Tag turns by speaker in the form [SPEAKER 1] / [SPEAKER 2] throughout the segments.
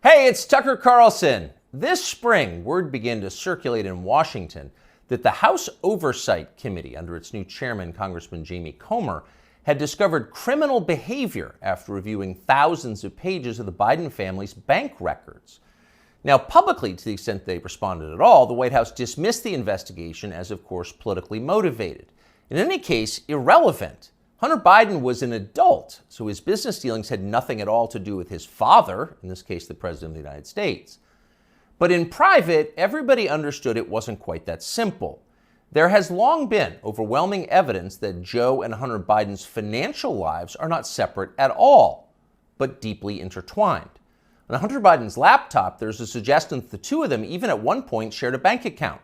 [SPEAKER 1] Hey, it's Tucker Carlson. This spring, word began to circulate in Washington that the House Oversight Committee, under its new chairman, Congressman Jamie Comer, had discovered criminal behavior after reviewing thousands of pages of the Biden family's bank records. Now, publicly, to the extent they responded at all, the White House dismissed the investigation as, of course, politically motivated. In any case, irrelevant. Hunter Biden was an adult, so his business dealings had nothing at all to do with his father, in this case, the President of the United States. But in private, everybody understood it wasn't quite that simple. There has long been overwhelming evidence that Joe and Hunter Biden's financial lives are not separate at all, but deeply intertwined. On Hunter Biden's laptop, there's a suggestion that the two of them even at one point shared a bank account.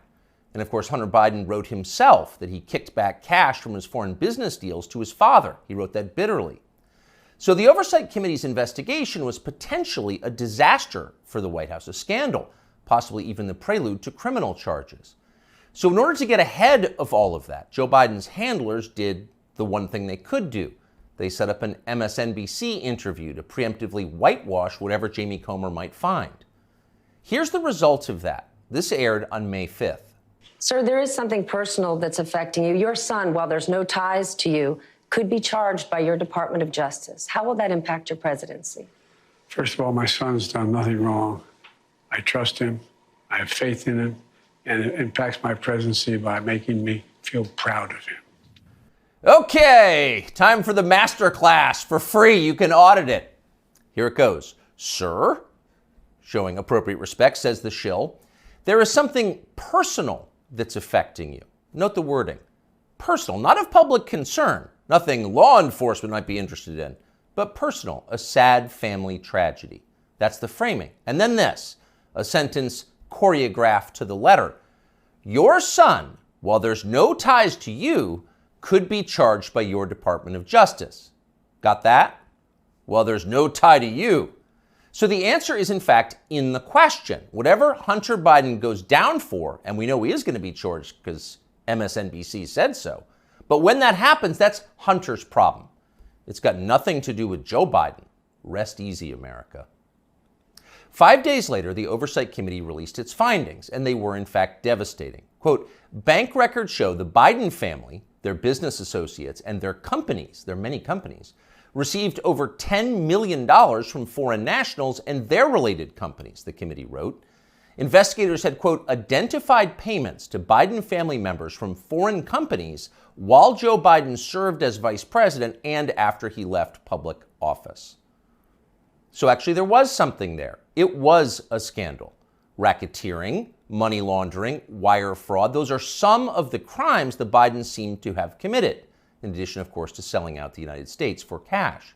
[SPEAKER 1] And of course, Hunter Biden wrote himself that he kicked back cash from his foreign business deals to his father. He wrote that bitterly. So the Oversight Committee's investigation was potentially a disaster for the White House, a scandal, possibly even the prelude to criminal charges. So in order to get ahead of all of that, Joe Biden's handlers did the one thing they could do. They set up an MSNBC interview to preemptively whitewash whatever Jamie Comer might find. Here's the result of that. This aired on May 5th.
[SPEAKER 2] Sir, there is something personal that's affecting you. Your son, while there's no ties to you, could be charged by your Department of Justice. How will that impact your presidency?
[SPEAKER 3] First of all, my son's done nothing wrong. I trust him. I have faith in him. And it impacts my presidency by making me feel proud of him.
[SPEAKER 1] Okay, time for the master class. For free, you can audit it. Here it goes. Sir, showing appropriate respect, says the shill, there is something personal that's affecting you. Note the wording. Personal, not of public concern, nothing law enforcement might be interested in, but personal, a sad family tragedy. That's the framing. And then this, a sentence choreographed to the letter. Your son, while there's no ties to you, could be charged by your Department of Justice. Got that? Well, there's no tie to you. So the answer is, in fact, in the question. Whatever Hunter Biden goes down for, and we know he is going to be charged because MSNBC said so, but when that happens, that's Hunter's problem. It's got nothing to do with Joe Biden. Rest easy, America. 5 days later, the Oversight Committee released its findings, and they were, in fact, devastating. Quote, bank records show the Biden family, their business associates, and their companies, their many companies, received over $10 million from foreign nationals and their related companies, the committee wrote. Investigators had, quote, identified payments to Biden family members from foreign companies while Joe Biden served as vice president and after he left public office. So actually there was something there. It was a scandal. Racketeering, money laundering, wire fraud, those are some of the crimes the Bidens seem to have committed, in addition, of course, to selling out the United States for cash.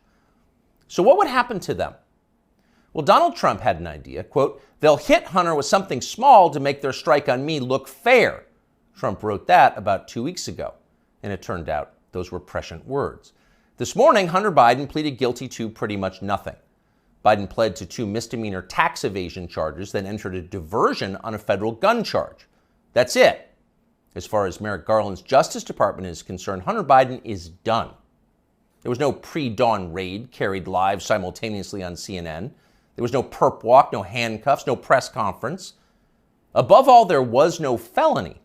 [SPEAKER 1] So what would happen to them? Well, Donald Trump had an idea, quote, they'll hit Hunter with something small to make their strike on me look fair. Trump wrote that about 2 weeks ago, and it turned out those were prescient words. This morning, Hunter Biden pleaded guilty to pretty much nothing. Biden pled to 2 misdemeanor tax evasion charges, then entered a diversion on a federal gun charge. That's it. As far as Merrick Garland's Justice Department is concerned, Hunter Biden is done. There was no pre-dawn raid carried live simultaneously on CNN. There was no perp walk, no handcuffs, no press conference. Above all, there was no felony.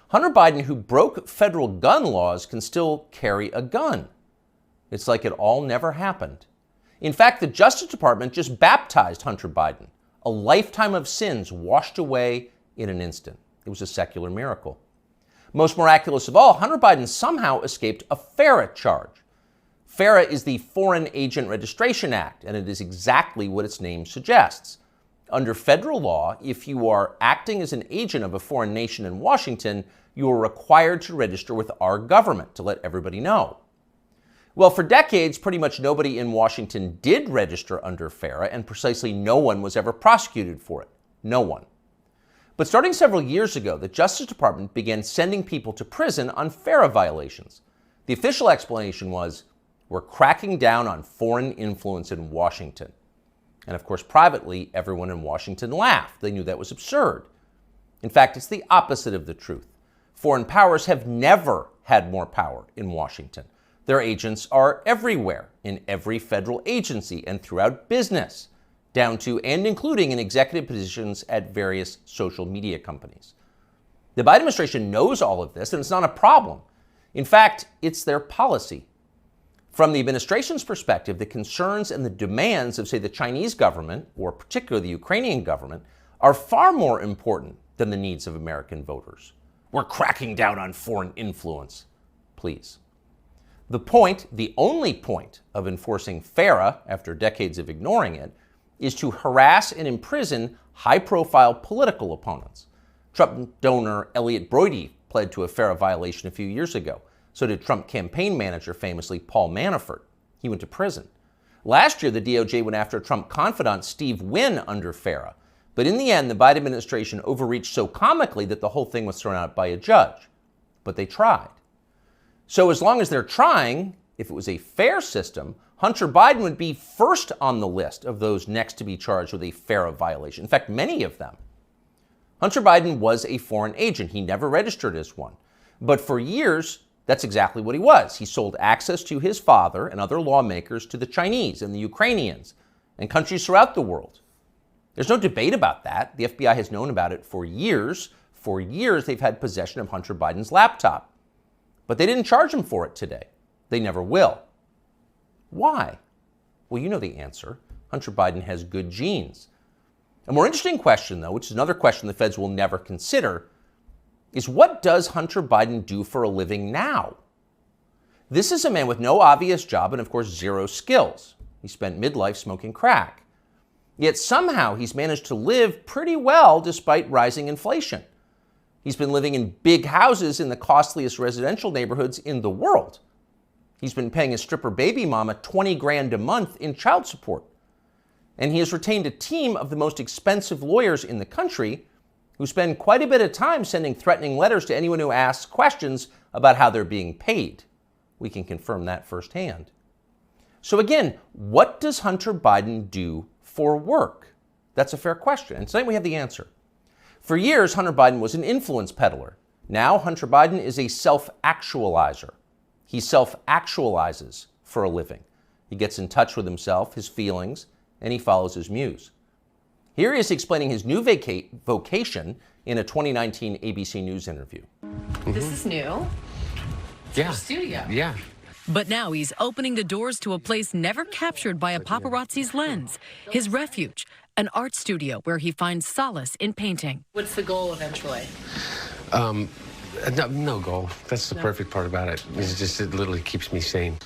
[SPEAKER 1] Hunter Biden, who broke federal gun laws, can still carry a gun. It's like it all never happened. In fact, the Justice Department just baptized Hunter Biden. A lifetime of sins washed away in an instant. It was a secular miracle. Most miraculous of all, Hunter Biden somehow escaped a FARA charge. FARA is the Foreign Agent Registration Act, and it is exactly what its name suggests. Under federal law, if you are acting as an agent of a foreign nation in Washington, you are required to register with our government to let everybody know. Well, for decades, pretty much nobody in Washington did register under FARA, and precisely no one was ever prosecuted for it. No one. But starting several years ago, the Justice Department began sending people to prison on FARA violations. The official explanation was, we're cracking down on foreign influence in Washington. And of course, privately, everyone in Washington laughed. They knew that was absurd. In fact, it's the opposite of the truth. Foreign powers have never had more power in Washington. Their agents are everywhere, in every federal agency and throughout business. down to and including in executive positions at various social media companies. The Biden administration knows all of this, and it's not a problem. In fact, it's their policy. From the administration's perspective, the concerns and the demands of, say, the Chinese government, or particularly the Ukrainian government, are far more important than the needs of American voters. We're cracking down on foreign influence. Please. The point, the only point of enforcing FARA, after decades of ignoring it, is to harass and imprison high-profile political opponents. Trump donor Elliot Broidy pled to a FARA violation a few years ago. So did Trump campaign manager, famously Paul Manafort. He went to prison. Last year, the DOJ went after Trump confidant Steve Wynn under FARA. But in the end, the Biden administration overreached so comically that the whole thing was thrown out by a judge. But they tried. So as long as they're trying, if it was a fair system, Hunter Biden would be first on the list of those next to be charged with a FARA violation. In fact, many of them. Hunter Biden was a foreign agent. He never registered as one. But for years, that's exactly what he was. He sold access to his father and other lawmakers to the Chinese and the Ukrainians and countries throughout the world. There's no debate about that. The FBI has known about it for years. For years, they've had possession of Hunter Biden's laptop. But they didn't charge him for it today. They never will. Why? Well, you know the answer. Hunter Biden has good genes. A more interesting question, though, which is another question the feds will never consider, is what does Hunter Biden do for a living now? This is a man with no obvious job and, of course, zero skills. He spent midlife smoking crack. Yet somehow he's managed to live pretty well despite rising inflation. He's been living in big houses in the costliest residential neighborhoods in the world. He's been paying his stripper baby mama $20,000 a month in child support. And he has retained a team of the most expensive lawyers in the country who spend quite a bit of time sending threatening letters to anyone who asks questions about how they're being paid. We can confirm that firsthand. So again, what does Hunter Biden do for work? That's a fair question, and tonight we have the answer. For years, Hunter Biden was an influence peddler. Now, Hunter Biden is a self-actualizer. He self-actualizes for a living. He gets in touch with himself, his feelings, and he follows his muse. Here he is explaining his new vocation in a 2019 ABC News interview.
[SPEAKER 4] This is new.
[SPEAKER 5] Yeah.
[SPEAKER 4] Studio.
[SPEAKER 5] Yeah.
[SPEAKER 6] But now he's opening the doors to a place never captured by a paparazzi's lens, his refuge, an art studio where he finds solace in painting.
[SPEAKER 4] What's the goal eventually?
[SPEAKER 5] No goal. That's the perfect part about it. It's just, it literally keeps me sane.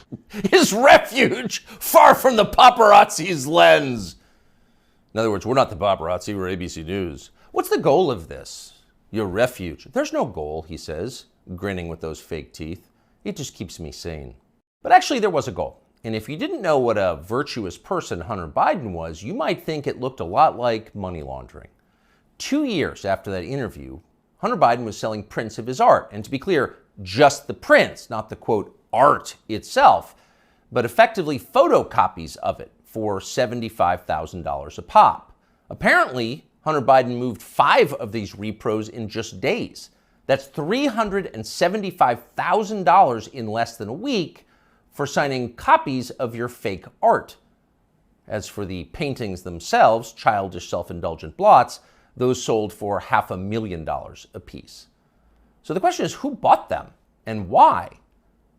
[SPEAKER 1] His refuge, far from the paparazzi's lens. In other words, we're not the paparazzi, we're ABC News. What's the goal of this? Your refuge. There's no goal, he says, grinning with those fake teeth. It just keeps me sane. But actually, there was a goal. And if you didn't know what a virtuous person Hunter Biden was, you might think it looked a lot like money laundering. 2 years after that interview, Hunter Biden was selling prints of his art. And to be clear, just the prints, not the, quote, art itself, but effectively photocopies of it for $75,000 a pop. Apparently, Hunter Biden moved 5 of these repros in just days. That's $375,000 in less than a week for signing copies of your fake art. As for the paintings themselves, childish self-indulgent blots, those sold for $500,000 apiece. So the question is, who bought them and why?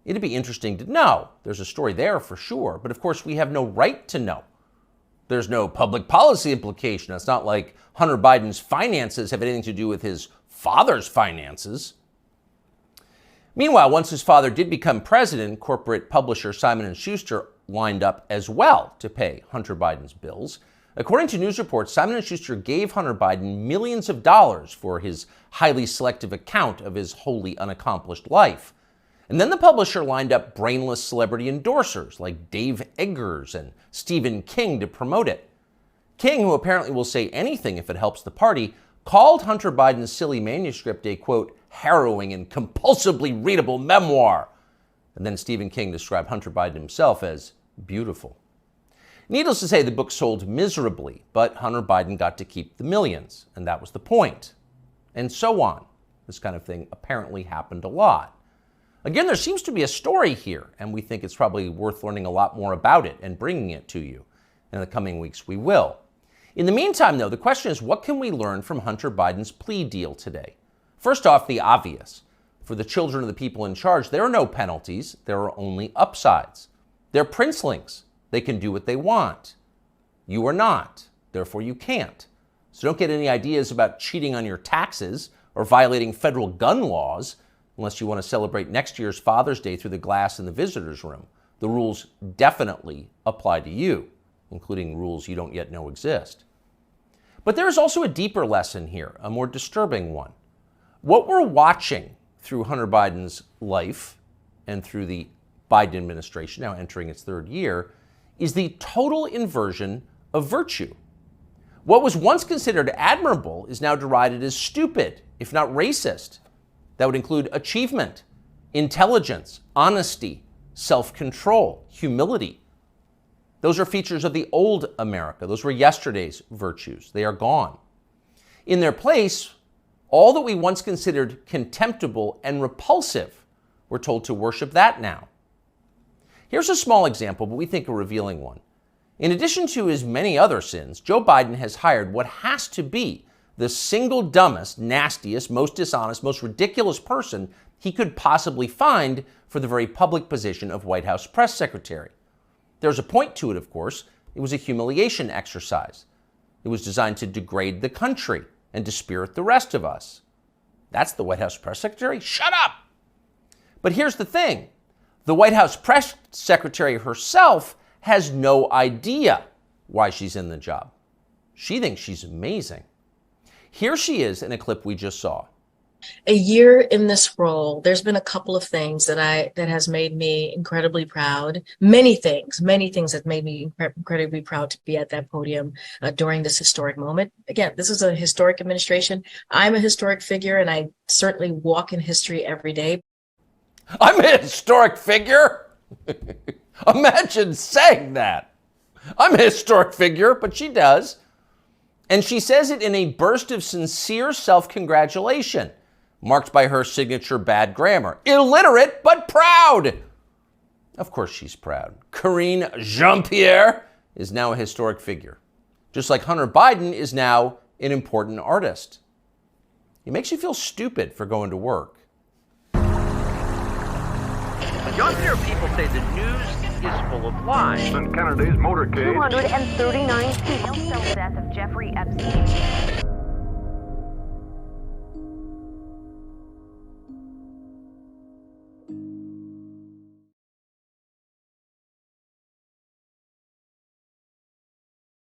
[SPEAKER 1] It'd be interesting to know. There's a story there for sure, but of course we have no right to know. There's no public policy implication. It's not like Hunter Biden's finances have anything to do with his father's finances. Meanwhile, once his father did become president, corporate publisher Simon & Schuster lined up as well to pay Hunter Biden's bills. According to news reports, Simon & Schuster gave Hunter Biden millions of dollars for his highly selective account of his wholly unaccomplished life. And then the publisher lined up brainless celebrity endorsers like Dave Eggers and Stephen King to promote it. King, who apparently will say anything if it helps the party, called Hunter Biden's silly manuscript a, quote, harrowing and compulsively readable memoir. And then Stephen King described Hunter Biden himself as beautiful. Needless to say, the book sold miserably, but Hunter Biden got to keep the millions, and that was the point. And so on. This kind of thing apparently happened a lot. Again, there seems to be a story here, and we think it's probably worth learning a lot more about it and bringing it to you. In the coming weeks, we will. In the meantime, though, the question is, what can we learn from Hunter Biden's plea deal today? First off, the obvious. For the children of the people in charge, there are no penalties. There are only upsides. They're princelings. They can do what they want. You are not. Therefore, you can't. So don't get any ideas about cheating on your taxes or violating federal gun laws unless you want to celebrate next year's Father's Day through the glass in the visitor's room. The rules definitely apply to you, including rules you don't yet know exist. But there is also a deeper lesson here, a more disturbing one. What we're watching through Hunter Biden's life and through the Biden administration, now entering its third year, is the total inversion of virtue. What was once considered admirable is now derided as stupid, if not racist. That would include achievement, intelligence, honesty, self-control, humility. Those are features of the old America. Those were yesterday's virtues. They are gone. In their place, all that we once considered contemptible and repulsive, we're told to worship that now. Here's a small example, but we think a revealing one. In addition to his many other sins, Joe Biden has hired what has to be the single dumbest, nastiest, most dishonest, most ridiculous person he could possibly find for the very public position of White House press secretary. There's a point to it, of course. It was a humiliation exercise. It was designed to degrade the country and dispirit the rest of us. That's the White House press secretary? Shut up! But here's the thing. The White House press secretary herself has no idea why she's in the job. She thinks she's amazing. Here she is in a clip we just saw.
[SPEAKER 7] A year in this role, there's been a couple of things that has made me incredibly proud. Many things that made me incredibly proud to be at that podium during this historic moment. Again, this is a historic administration. I'm a historic figure, and I certainly walk in history every day.
[SPEAKER 1] I'm a historic figure? Imagine saying that. I'm a historic figure, but she does. And she says it in a burst of sincere self-congratulation, marked by her signature bad grammar. Illiterate, but proud. Of course she's proud. Karine Jean-Pierre is now a historic figure, just like Hunter Biden is now an important artist. It makes you feel stupid for going to work.
[SPEAKER 8] Younger people say the news is full of lies.
[SPEAKER 9] Kennedy's motorcade.
[SPEAKER 10] 239 people. The death of Jeffrey Epstein.